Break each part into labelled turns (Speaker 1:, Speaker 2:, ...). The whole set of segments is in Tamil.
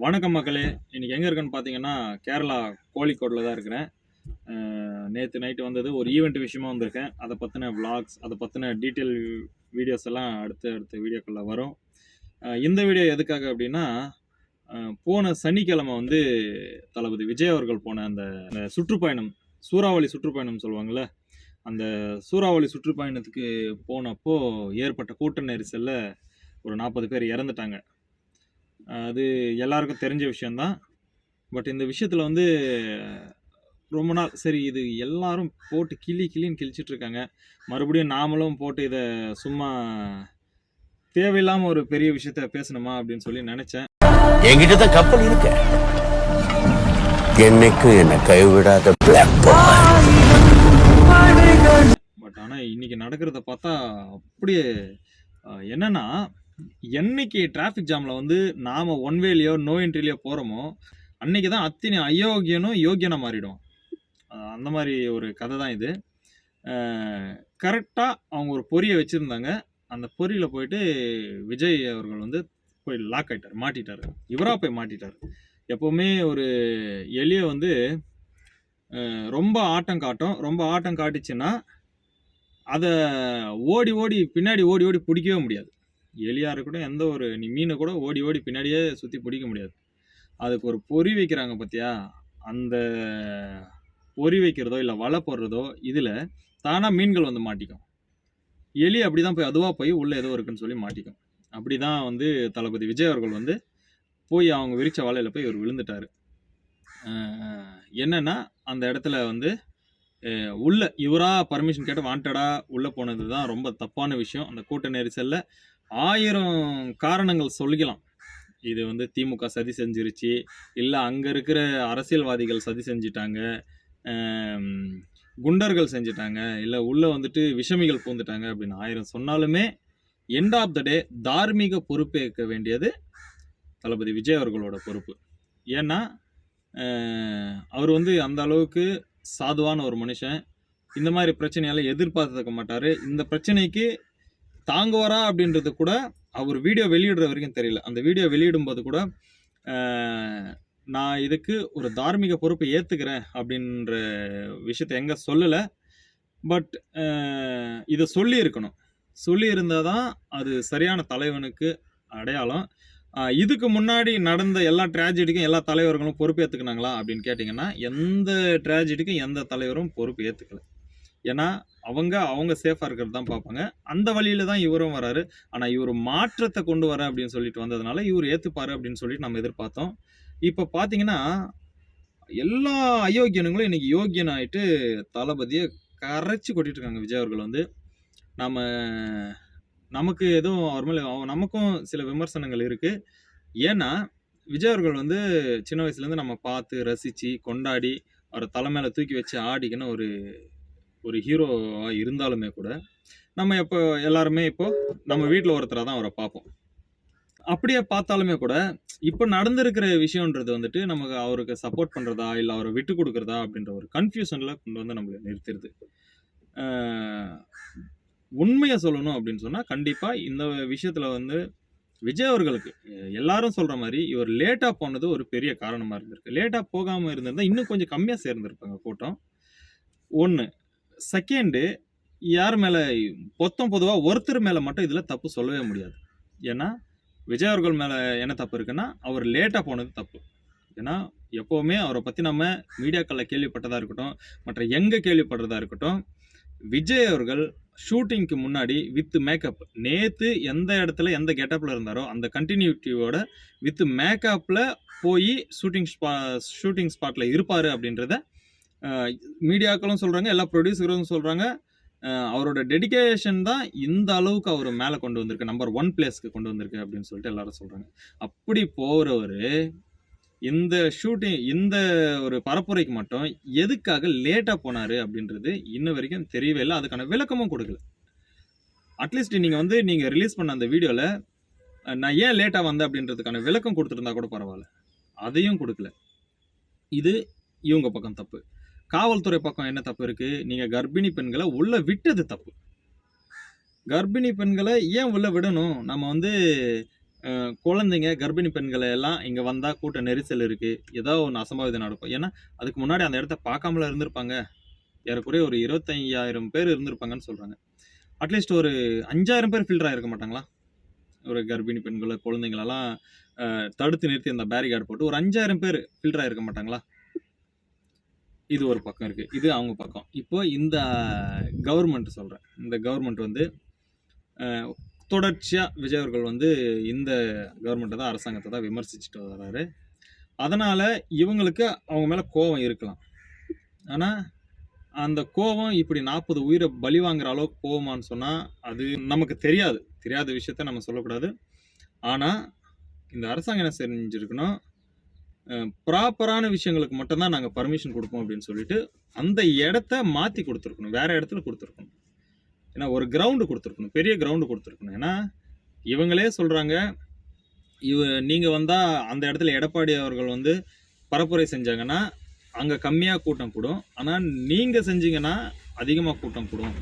Speaker 1: வணக்கம் மக்களே. இன்னைக்கு எங்கே இருக்கேன்னு பார்த்தீங்கன்னா, கேரளா கோழிக்கோடில் தான் இருக்கிறேன். நேற்று நைட்டு வந்தது ஒரு ஈவெண்ட் விஷயமா வந்திருக்கேன். அதை பற்றின விளாக்ஸ், அதை பற்றின டீட்டெயில் வீடியோஸ் எல்லாம் அடுத்த வீடியோக்களில் வரும். இந்த வீடியோ எதுக்காக அப்படின்னா, போன சனிக்கிழமை வந்து தளபதி விஜய் அவர்கள் போன அந்த சுற்றுப்பயணம், சூறாவளி சுற்றுப்பயணம் சொல்லுவாங்கள்ல, அந்த சூறாவளி சுற்றுப்பயணத்துக்கு போனப்போ ஏற்பட்ட கூட்ட நெரிசலில் ஒரு 40 பேர் இறந்துட்டாங்க. அது எல்லாருக்கும் தெரிஞ்ச விஷயந்தான். பட் இந்த விஷயத்தில் வந்து ரொம்ப நாள் சரி இது எல்லாரும் போட்டு கிளின்னு கிழிச்சிட்ருக்காங்க. மறுபடியும் நாமளும் போட்டு இதை சும்மா தேவையில்லாமல் ஒரு பெரிய விஷயத்த பேசணுமா அப்படின்னு சொல்லி நினச்சேன்.
Speaker 2: என்கிட்ட தான் கப்பல் இருக்கு, என்னைக்கும் என்னை கைவிடாத.
Speaker 1: பட் ஆனால் இன்னைக்கு நடக்கிறத பார்த்தா அப்படியே என்னன்னா, என்னைக்கு டிராஃபிக் ஜாமில் வந்து நாம் ஒன் வேலையோ நோ என்ட்ரிலையோ போகிறோமோ அன்னைக்கு தான் அத்தனை அயோக்கியனும் யோக்கியனை மாறிடும். அந்த மாதிரி ஒரு கதை தான் இது. கரெக்டாக அவங்க ஒரு பொரியை வச்சுருந்தாங்க. அந்த பொரியில் போயிட்டு விஜய் அவர்கள் வந்து போய் லாக் ஆகிட்டார், மாட்டிட்டார். இவராக போய் மாட்டிட்டார். எப்போவுமே ஒரு எலியை வந்து ரொம்ப ஆட்டம் காட்டும். ரொம்ப ஆட்டம் காட்டிச்சுன்னா அதை பின்னாடி ஓடி பிடிக்கவே முடியாது. எலியாக இருக்கட்டும், எந்த ஒரு நீ மீனை கூட ஓடி பின்னாடியே சுற்றி பிடிக்க முடியாது. அதுக்கு ஒரு பொறி வைக்கிறாங்க பார்த்தியா, அந்த பொறி வைக்கிறதோ இல்லை வலை போடுறதோ இதில் தானாக மீன்கள் வந்து மாட்டிக்கும். எலி அப்படி தான் போய் அதுவாக போய் உள்ளே ஏதோ இருக்குன்னு சொல்லி மாட்டிக்கும். அப்படி தான் வந்து தளபதி விஜய் அவர்கள் வந்து போய் அவங்க விரிச்ச வலையில் போய் இவர் விழுந்துட்டார். என்னென்னா அந்த இடத்துல வந்து உள்ள இவராக பர்மிஷன் கேட்டு வாண்டடாக உள்ளே போனது தான் ரொம்ப தப்பான விஷயம். அந்த கூட்ட நெரிசலில் 1000 காரணங்கள் சொல்லிக்கலாம். இது வந்து திமுக சதி செஞ்சிருச்சு, இல்லை அங்கே இருக்கிற அரசியல்வாதிகள் சதி செஞ்சிட்டாங்க, குண்டர்கள் செஞ்சிட்டாங்க, இல்லை உள்ளே வந்துட்டு விஷமிகள் பூந்துட்டாங்க அப்படின்னு 1000 சொன்னாலுமே எண்ட் ஆஃப் த டே தார்மீக பொறுப்பேற்க வேண்டியது தளபதி விஜய் அவர்களோட பொறுப்பு. ஏன்னா அவர் வந்து அந்த அளவுக்கு சாதுவான ஒரு மனுஷன். இந்த மாதிரி பிரச்சனையெல்லாம் எதிர்பார்த்துக்க மாட்டார். இந்த பிரச்சனைக்கு தாங்குவாரா அப்படின்றது கூட அவர் வீடியோ வெளியிடுற வரைக்கும் தெரியல. அந்த வீடியோ வெளியிடும்போது கூட நான் இதுக்கு ஒரு தார்மீக பொறுப்பை ஏற்றுக்கிறேன் அப்படின்ற விஷயத்தை எங்கே சொல்லலை. பட் இதை சொல்லியிருந்தால் தான் அது சரியான தலைவனுக்கு அடையாளம். இதுக்கு முன்னாடி நடந்த எல்லா ட்ராஜடிக்கும் எல்லா தலைவர்களும் பொறுப்பு ஏற்றுக்கினாங்களா அப்படின்னு கேட்டிங்கன்னா, எந்த ட்ராஜடிக்கும் எந்த தலைவரும் பொறுப்பு ஏற்றுக்கல. ஏன்னா அவங்க சேஃபாக இருக்கிறது தான் பார்ப்பாங்க. அந்த வழியில் தான் இவரும் வராரு. ஆனால் இவர் மாற்றத்தை கொண்டு வர அப்படின்னு சொல்லிட்டு வந்ததுனால இவர் ஏற்றுப்பாரு அப்படின்னு சொல்லிட்டு நம்ம எதிர்பார்த்தோம். இப்போ பார்த்தீங்கன்னா எல்லா அயோக்கியனுங்களும் இன்னைக்கு யோக்கியன் ஆகிட்டு தளபதியை கரைச்சி கொட்டிட்டு இருக்காங்க. விஜய் அவர்கள் வந்து நமக்கு எதுவும் அவர் மேலே நமக்கும் சில விமர்சனங்கள் இருக்குது. ஏன்னா விஜய் அவர்கள் வந்து சின்ன வயசுலேருந்து நம்ம பார்த்து ரசித்து கொண்டாடி அவரை தலை மேலே தூக்கி வச்சு ஆடிக்கின ஒரு ஹீரோவாக இருந்தாலுமே கூட நம்ம இப்போ எல்லாருமே நம்ம வீட்டில் ஒருத்தராக தான் அவரை பார்ப்போம். அப்படியே பார்த்தாலுமே கூட இப்போ நடந்திருக்கிற விஷயன்றது வந்துட்டு நமக்கு அவருக்கு சப்போர்ட் பண்ணுறதா இல்லை அவரை விட்டு கொடுக்குறதா அப்படின்ற ஒரு கன்ஃபியூஷனில் கொண்டு வந்து நம்மளை நிறுத்திடுது. உண்மையை சொல்லணும் அப்படின்னு சொன்னால் கண்டிப்பாக இந்த விஷயத்தில் வந்து விஜய் அவர்களுக்கு எல்லாரும் சொல்கிற மாதிரி இவர் லேட்டாக போனது ஒரு பெரிய காரணமாக இருந்திருக்கு. லேட்டாக போகாமல் இருந்திருந்தால் இன்னும் கொஞ்சம் கம்மியாக சேர்ந்துருப்பாங்க கூட்டம். ஒன்று. செகண்டு, யார் மேலே பொதுவாக ஒருத்தர் மேலே மட்டும் இதில் தப்பு சொல்லவே முடியாது. ஏன்னா விஜய் அவர்கள் மேலே என்ன தப்பு இருக்குன்னா அவர் லேட்டாக போனது தப்பு. ஏன்னா எப்போவுமே அவரை பற்றி நம்ம மீடியாக்களில் கேள்விப்பட்டதாக இருக்கட்டும், மற்ற எங்கே கேள்விப்படுறதா இருக்கட்டும், விஜய் அவர்கள் ஷூட்டிங்க்கு முன்னாடி வித் மேக்கப் நேற்று எந்த இடத்துல எந்த கெட்டப்பில் இருந்தாரோ அந்த கண்டினியூட்டியோட வித் மேக்கப்பில் போய் ஷூட்டிங் ஸ்பாட்டில் இருப்பார் அப்படின்றத மீடியாக்களும் சொல்கிறாங்க, எல்லா ப்ரொடியூசரும் சொல்கிறாங்க. அவரோட டெடிக்கேஷன் தான் இந்த அளவுக்கு அவர் மேலே கொண்டு வந்திருக்கு, நம்பர் 1 பிளேஸ்க்கு கொண்டு வந்திருக்கு அப்படின்னு சொல்லிட்டு எல்லாரும் சொல்கிறாங்க. அப்படி போகிறவர் இந்த ஒரு பரப்புரைக்கு மட்டும் எதுக்காக லேட்டாக போனார் அப்படின்றது இன்ன வரைக்கும் தெரியவே இல்லை. அதுக்கான விளக்கமும் கொடுக்கல. அட்லீஸ்ட் நீங்கள் ரிலீஸ் பண்ண அந்த வீடியோவில் நான் ஏன் லேட்டாக வந்தேன் அப்படின்றதுக்கான விளக்கம் கொடுத்துருந்தா கூட பரவாயில்ல, அதையும் கொடுக்கல. இது இவங்க பக்கம் தப்பு. காவல்துறை பக்கம் என்ன தப்பு இருக்குது? நீங்கள் கர்ப்பிணி பெண்களை உள்ளே விட்டது தப்பு. கர்ப்பிணி பெண்களை ஏன் உள்ளே விடணும்? நம்ம வந்து குழந்தைங்க, கர்ப்பிணி பெண்கள எல்லாம் இங்க வந்தா கூட்ட நெரிசல் இருக்கு. ஏதோ ஒண்ணு அசம்பாவிதம் நடக்கும். ஏன்னா, அதுக்கு முன்னாடி அந்த இடத்த பார்க்காமலா இருந்திருப்பாங்க. ஏறக்குறைய ஒரு 25,000 பேர் இருந்திருப்பாங்கன்னு சொல்றாங்க. அட்லீஸ்ட் ஒரு 5,000 பேர் ஃபில்டர் ஆயிருக்க மாட்டாங்களா? ஒரு கர்ப்பிணி பெண்கள, குழந்தைங்களலாம் தடுத்து நிறுத்தி அந்த பேரிகார்ட் போட்டு ஒரு 5,000 பேர் ஃபில்டர் ஆயிருக்க மாட்டாங்களா? இது ஒரு பக்கம் இருக்கு. இது அவங்க பக்கம். இப்போ இந்த கவர்மெண்ட் சொல்றேன். இந்த கவர்மெண்ட் வந்து அ தொடர்ச்சியா விஜய் அவர்கள் வந்து இந்த கவர்மெண்ட்ட தான், அரசாங்கத்த தான் விமர்சிச்சுட்டு வர்றாரு. அதனால இவங்களுக்கு அவங்க மேல கோவம் இருக்கலாம். ஆனா, அந்த கோவம் இப்படி 40 உயிர பலி வாங்குற அளவுக்கு போகுமான்னு சொன்னா, அது நமக்கு தெரியாது. தெரியாத விஷயத்த நம்ம சொல்லக்கூடாது. ஆனா, இந்த அரசாங்கம் என்ன செஞ்சிருக்கணும், ப்ராப்பரான விஷயங்களுக்கு மட்டும் தான் நாங்க பர்மிஷன் குடுப்போம் அப்படின்னு சொல்லிட்டு, அந்த இடத்த மாத்தி குடுத்துருக்கணும். வேற இடத்துல குடுத்துருக்கணும். ஏன்னா, ஒரு கிரவுண்ட் குடுத்துருக்கணும். பெரிய கிரவுண்ட் குடுத்துருக்கணும். ஏன்னா, இவங்களே சொல்றாங்க, நீங்க வந்தா அந்த இடத்துல எடப்பாடி அவர்கள் வந்து பரப்புரை செஞ்சாங்கன்னா, அங்க கம்மியா கூட்டம் கூடும். ஆனா, நீங்க செஞ்சீங்கன்னா அதிகமா கூட்டம் கூடும்.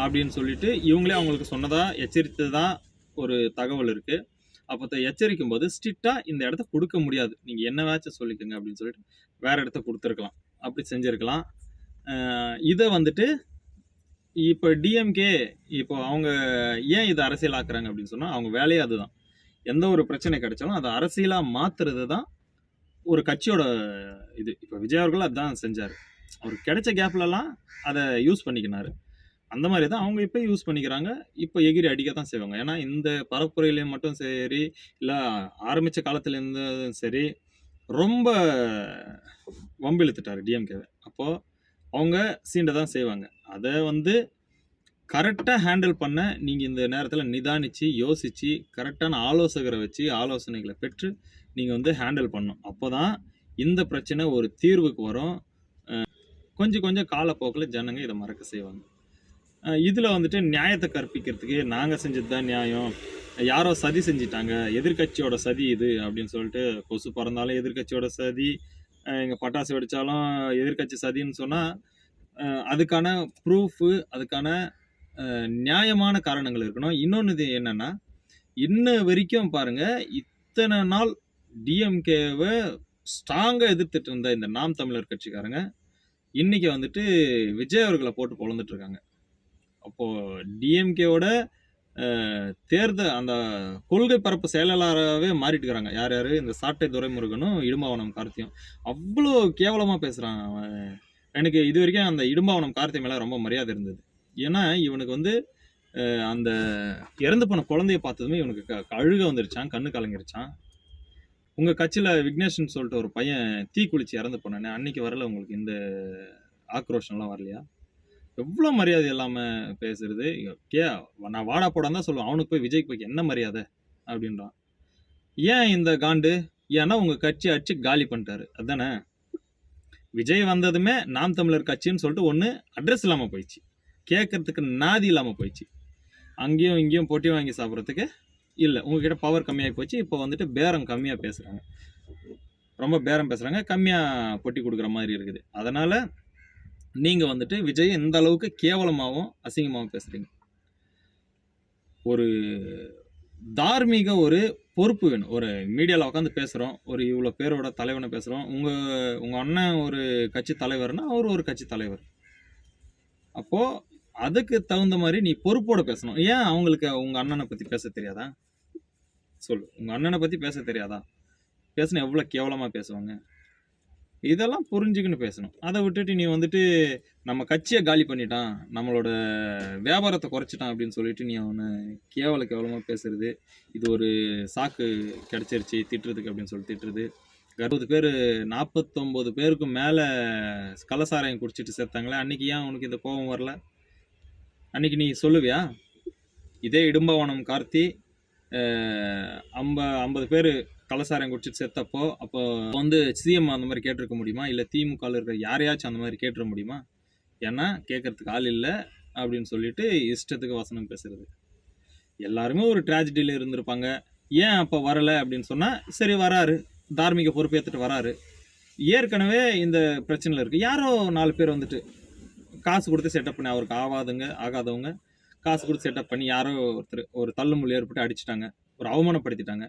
Speaker 1: அப்படின்னு சொல்லிட்டு இவங்களே அவங்களுக்கு சொன்னதா, எச்சரித்ததா ஒரு தகவல் இருக்கு. அப்ப எச்சரிக்கும்போது ஸ்ட்ரிக்ட்டா இந்த இடத்த குடுக்க முடியாது. நீங்க என்னவாச்சும் சொல்லிக்கங்க அப்படின்னு சொல்லிட்டு வேற இடத்த குடுத்துருக்கலாம். அப்படி செஞ்சிருக்கலாம். இத வந்துட்டு இப்ப டிஎம்கே இப்போ அவங்க ஏன் இத அரசியலாக்குறாங்க அப்படின்னு சொன்னா, அவங்க வேலையே அதுதான். எந்த ஒரு பிரச்சனை கிடைச்சாலும் அத அரசியலா மாத்துறது தான் ஒரு கட்சியோட இது. இப்ப விஜய் அவர்கள் அதான் செஞ்சாரு. அவருக்கு கிடைச்ச கேப்லலாம் அத யூஸ் பண்ணிக்கினாரு. அந்த மாரி தான் அவங்க இப்ப யூஸ் பண்ணிக்கிறாங்க. இப்ப எகிறி அடிக்க தான் செய்வாங்க. ஏன்னா, இந்த பரப்புரையிலயும் மட்டும் சரி, இல்ல ஆரம்பிச்ச காலத்துல இருந்தும் சரி, ரொம்ப வம்பிழுத்துட்டாரு டிஎம்கேவ. அப்போ அவங்க சீண்ட தான் செய்வாங்க. அத வந்து கரெக்ட்டா ஹேண்டில் பண்ண நீங்க இந்த நேரத்துல நிதானிச்சு, யோசிச்சு, கரெக்ட்டான ஆலோசகர வச்சு, ஆலோசனைகள பெற்று நீங்க வந்து ஹேண்டில் பண்ணணும். அப்பதான் இந்த பிரச்சனை ஒரு தீர்வுக்கு வரும். கொஞ்சம் கொஞ்சம் காலப்போக்குல ஜனங்க இத மறக்க செய்வாங்க. இதுல வந்துட்டு நியாயத்த கற்பிக்கிறதுக்கு நாங்க செஞ்சது தான் நியாயம். யாரோ சதி செஞ்சுட்டாங்க. எதிர்க்கட்சியோட சதி இது அப்படின்னு சொல்லிட்டு, கொசு பறந்தாலும் எதிர்க்கட்சியோட சதி, இங்க பட்டாசு வெடிச்சாலும் எதிர்க்கட்சி சதின்னு சொன்னா, அதுக்கான ப்ரூஃபு, அதுக்கான நியாயமான காரணங்கள் இருக்கணும். இன்னொன்னு இது என்னன்னா, இன்ன வரைக்கும் பாருங்க, இத்தன நாள் டிஎம்கேவ ஸ்ட்ராங்கா எதிர்த்துட்டு இருந்த இந்த நாம் தமிழர் கட்சிக்காரங்க, இன்னைக்கு வந்துட்டு விஜய் அவர்கள போட்டு பொளந்துட்டு இருக்காங்க. அப்போ டிஎம்கேவோட தேர்தல் அந்த கொள்கை பரப்பு செயலாளராகவே மாறிட்டு இருக்காங்க. யார் யாரு? இந்த சாட்டை துரைமுருகனும், இடும்பாவனம் கார்த்தியும். அவ்வளோ கேவலமா பேசுறான் அவன். எனக்கு இதுவரைக்கும் அந்த இடும்பாவனம் கார்த்தி மேல ரொம்ப மரியாதை இருந்தது. ஏன்னா, இவனுக்கு வந்து அந்த இறந்து போன குழந்தைய பார்த்ததுமே இவனுக்கு அழுகை வந்துருச்சான், கண்ணு கலங்கிருச்சான். உங்க கட்சியில விக்னேஷ்ன்னு சொல்லிட்டு ஒரு பையன் தீ குளிச்சு இறந்து போனானே, அன்னைக்கு வரல உங்களுக்கு இந்த ஆக்ரோஷம்லாம் வரலையா? எவ்வளோ மரியாதை இல்லாம பேசுறது. கே நான் வாடா போடான்னு தான் சொல்லுவேன். அவனுக்கு போய் விஜய்க்கு போய் என்ன மரியாதை? அப்படின்றான். ஏன் இந்த காண்டு? ஏன்னா உங்க கட்சி அடிச்சு காலி பண்ணிட்டாரு. அதானே? விஜய் வந்ததுமே நாம் தமிழர் கட்சின்னு சொல்லிட்டு ஒண்ணு அட்ரஸ் இல்லாம போயிடுச்சு. கேட்கறதுக்கு நாதி இல்லாம போயிடுச்சு. அங்கேயும் இங்கேயும் பொட்டி வாங்கி சாப்பிட்றதுக்கு இல்ல. உங்ககிட்ட பவர் கம்மியாகி போச்சு. இப்போ வந்துட்டு பேரம் கம்மியா பேசுறாங்க. ரொம்ப பேரம் பேசுறாங்க. கம்மியா பொட்டி குடுக்குற மாதிரி இருக்குது. அதனால நீங்க வந்துட்டு விஜய் இந்த அளவுக்கு கேவலமாவும், அசிங்கமாவும் பேசுறீங்க. ஒரு தார்மீக ஒரு பொறுப்பு வேணும். ஒரு மீடியால உட்காந்து பேசுறோம். ஒரு இவ்வளோ பேரோட தலைவன பேசுறோம். உங்க அண்ணன் ஒரு கட்சி தலைவர்னா, அவரு ஒரு கட்சி தலைவர். அப்போ அதுக்கு தகுந்த மாரி நீ பொறுப்போட பேசணும். ஏன் அவங்களுக்கு உங்க அண்ணன பத்தி பேச தெரியாதா? சொல்லு. உங்க அண்ணன பத்தி பேச தெரியாதா? பேசுனா எவ்வளோ கேவலமா பேசுவாங்க. இதெல்லாம் புரிஞ்சுக்கின்னு பேசணும். அத விட்டுட்டு நீ வந்துட்டு நம்ம கட்சிய காலி பண்ணிட்டான், நம்மளோட வியாபாரத்த குறைச்சிட்டான் அப்படின்னு சொல்லிட்டு நீ அவன கேவலமா பேசுறது. இது ஒரு சாக்கு கிடைச்சிருச்சு திட்டுறதுக்கு அப்படின்னு சொல்லி திட்டுறது. 60 பேரு 49 பேருக்கும் மேல கள்ளசாராயம் குடிச்சிட்டு செத்தாங்களே, அன்னைக்கு ஏன் உனக்கு இந்த கோபம் வரல? அன்னைக்கு நீ சொல்லுவியா? இதே இடும்பாவனம் கார்த்தி 50 பேரு கள்ளசாராயம் குடிச்சிட்டு செத்தப்போ, அப்போ வந்து சிஎம் அந்த மாதிரி கேட்டிருக்க முடியுமா? இல்ல திமுகல இருக்கிற யாரையாச்சும் அந்த மாதிரி கேட்டுற முடியுமா? ஏன்னா கேட்கறதுக்கு ஆள் இல்ல அப்படின்னு சொல்லிட்டு இஷ்டத்துக்கு வசனம் பேசுறது. எல்லாருமே ஒரு ட்ராஜடியில இருந்திருப்பாங்க. ஏன் அப்ப வரல அப்படின்னு சொன்னா, சரி வராரு. தார்மீக பொறுப்பேத்துட்டு வராரு. ஏற்கனவே இந்த பிரச்சனையில இருக்கு. யாரோ 4 பேர் வந்துட்டு காசு கொடுத்து செட்டப் பண்ணி அவருக்கு ஆகாதவங்க காசு கொடுத்து செட்டப் பண்ணி யாரோ ஒருத்தர் ஒரு தள்ளுமுள்ளு ஏற்பட்டு அடிச்சுட்டாங்க. ஒரு அவமானப்படுத்திட்டாங்க.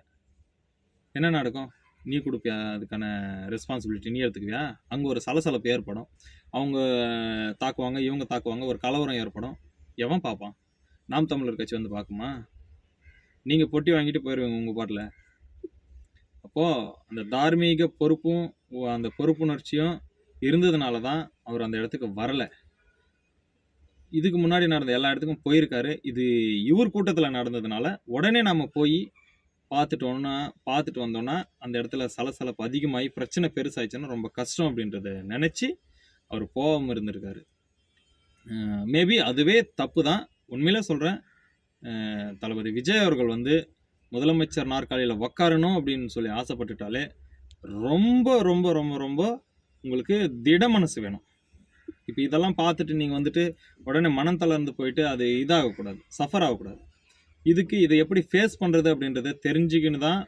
Speaker 1: என்ன நடக்கும்? நீ குடுப்பியா அதுக்கான ரெஸ்பான்சிபிலிட்டி? நீ எடுத்துக்குவியா? அங்க ஒரு சலசலப்பு ஏற்படும். அவங்க தாக்குவாங்க, இவங்க தாக்குவாங்க. ஒரு கலவரம் ஏற்படும். எவன் பார்ப்பான்? நாம் தமிழர் கட்சி வந்து பார்க்குமா? நீங்க பொட்டி வாங்கிட்டு போயிருவீங்க உங்க பாட்டுல. அப்போ அந்த தார்மீக பொறுப்பும், அந்த பொறுப்புணர்ச்சியும் இருந்ததுனால தான் அவர் அந்த இடத்துக்கு வரல. இதுக்கு முன்னாடி நடந்த எல்லா இடத்துக்கும் போயிருக்காரு. இது இவர் கூட்டத்துல நடந்ததுனால, உடனே நாம போய் பார்த்துட்டு வந்தோம்னா, அந்த இடத்துல சலசலப்பு அதிகமாகி பிரச்சனை பெருசாயிடுச்சுன்னா ரொம்ப கஷ்டம் அப்படின்றத நினைச்சு அவர் போகாம இருந்திருக்காரு. மேபி அதுவே தப்பு தான். உண்மையிலே சொல்றேன். தளபதி விஜய் அவர்கள் வந்து முதலமைச்சர் நாற்காலியில உக்காரணும் அப்படின்னு சொல்லி ஆசைப்பட்டுட்டாலே, ரொம்ப ரொம்ப ரொம்ப ரொம்ப உங்களுக்கு திட மனசு வேணும். இப்ப இதெல்லாம் பார்த்துட்டு நீங்க வந்துட்டு உடனே மனம் தளர்ந்து போயிட்டு அது இதாகக்கூடாது, சஃபர் ஆகக்கூடாது. இதுக்கு இதை எப்படி ஃபேஸ் பண்றது அப்படின்றத தெரிஞ்சுக்கின்னு தான்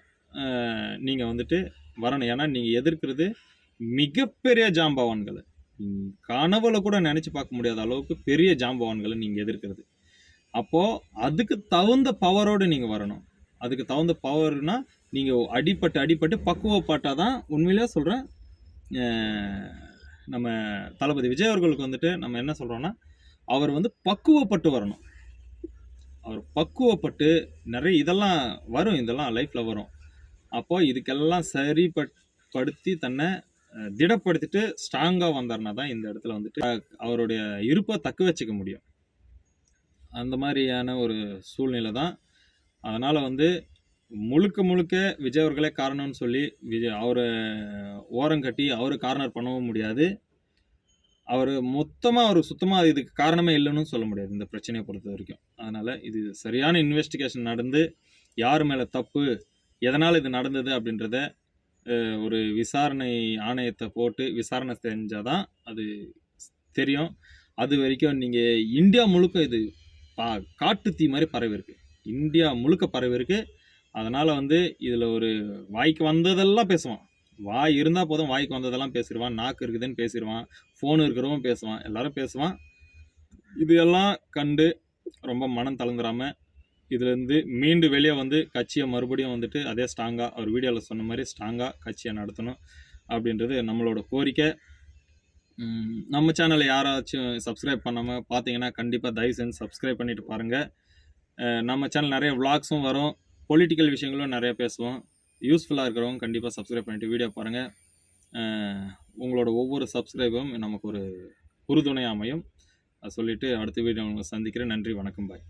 Speaker 1: நீங்க வந்துட்டு வரணும். ஏன்னா நீங்க எதிர்க்கிறது மிகப்பெரிய ஜாம்பவான்கள். கனவுல கூட நினைச்சு பார்க்க முடியாத அளவுக்கு பெரிய ஜாம்பவான்களை நீங்க எதிர்க்கிறது. அப்போ அதுக்கு தகுந்த பவரோடு நீங்க வரணும். அதுக்கு தகுந்த பவர்னா நீங்க அடிபட்டு பக்குவப்பட்டாதான் உண்மையிலேயே சொல்றேன். நம்ம தளபதி விஜய் அவர்களுக்கு வந்துட்டு நம்ம என்ன சொல்றோம்னா, அவர் வந்து பக்குவப்பட்டு வரணும். அவர் பக்குவப்பட்டு நிறைய இதெல்லாம் வரும், இதெல்லாம் லைஃப்ல வரும். அப்போ இதுக்கெல்லாம் படுத்தி தன்னை திடப்படுத்திட்டு ஸ்ட்ராங்கா வந்தாருன்னா தான் இந்த இடத்துல வந்துட்டு அவருடைய இருப்பை தக்க வச்சுக்க முடியும். அந்த மாதிரியான ஒரு சூழ்நிலை தான். அதனால வந்து முழுக்க விஜய் அவர்களே காரணம்னு சொல்லி அவரை ஓரங்கட்டி அவரு கார்னர் பண்ணவும் முடியாது. அவர் சுத்தமாக இதுக்கு காரணமே இல்லைன்னு சொல்ல முடியாது இந்த பிரச்சனையை பொறுத்த வரைக்கும். அதனால இது சரியான இன்வெஸ்டிகேஷன் நடந்து யார் மேலே தப்பு, எதனால் இது நடந்தது அப்படின்றத ஒரு விசாரணை ஆணையத்தை போட்டு விசாரணை செஞ்சாதான் அது தெரியும். அது வரைக்கும் நீங்கள் இந்தியா முழுக்க இது காட்டு தீ மாதிரி பரவி இருக்கு. இந்தியா முழுக்க பரவி இருக்கு. அதனால வந்து இதில் ஒரு வாய்க்கு வந்ததெல்லாம் பேசுவான். வாய் இருந்தால் போதும், வாய்க்கு வந்ததெல்லாம் பேசிடுவான். நாக்கு இருக்குதுன்னு பேசிடுவான். ஃபோன் இருக்கிறவன் பேசுவான். எல்லாரும் பேசுவான். இது எல்லாம் கண்டு ரொம்ப மனம் தளர்ந்துடாம இதுலேருந்து மீண்டு வெளியே வந்து கட்சியை மறுபடியும் வந்துட்டு அதே ஸ்ட்ராங்காக அவர் வீடியோவில் சொன்ன மாதிரி ஸ்ட்ராங்காக கட்சியை நடத்தணும் அப்படின்றது நம்மளோட கோரிக்கை. நம்ம சேனலை யாராச்சும் சப்ஸ்கிரைப் பண்ணாமல் பார்த்தீங்கன்னா கண்டிப்பாக தயவு செஞ்சு சப்ஸ்கிரைப் பண்ணிட்டு பாருங்கள். நம்ம சேனல் நிறைய விளாக்ஸும் வரும், பொலிட்டிக்கல் விஷயங்களும் நிறைய பேசுவோம். யூஸ்ஃபுல்லாக இருக்கிறவங்க கண்டிப்பாக சப்ஸ்கிரைப் பண்ணிவிட்டு வீடியோ பாருங்கள். உங்களோட ஒவ்வொரு சப்ஸ்கிரைபும் நமக்கு ஒரு உறுதுணை அமையும். அதை சொல்லிவிட்டு அடுத்த வீடியோ உங்களை சந்திக்கிறேன். நன்றி, வணக்கம், பாய்.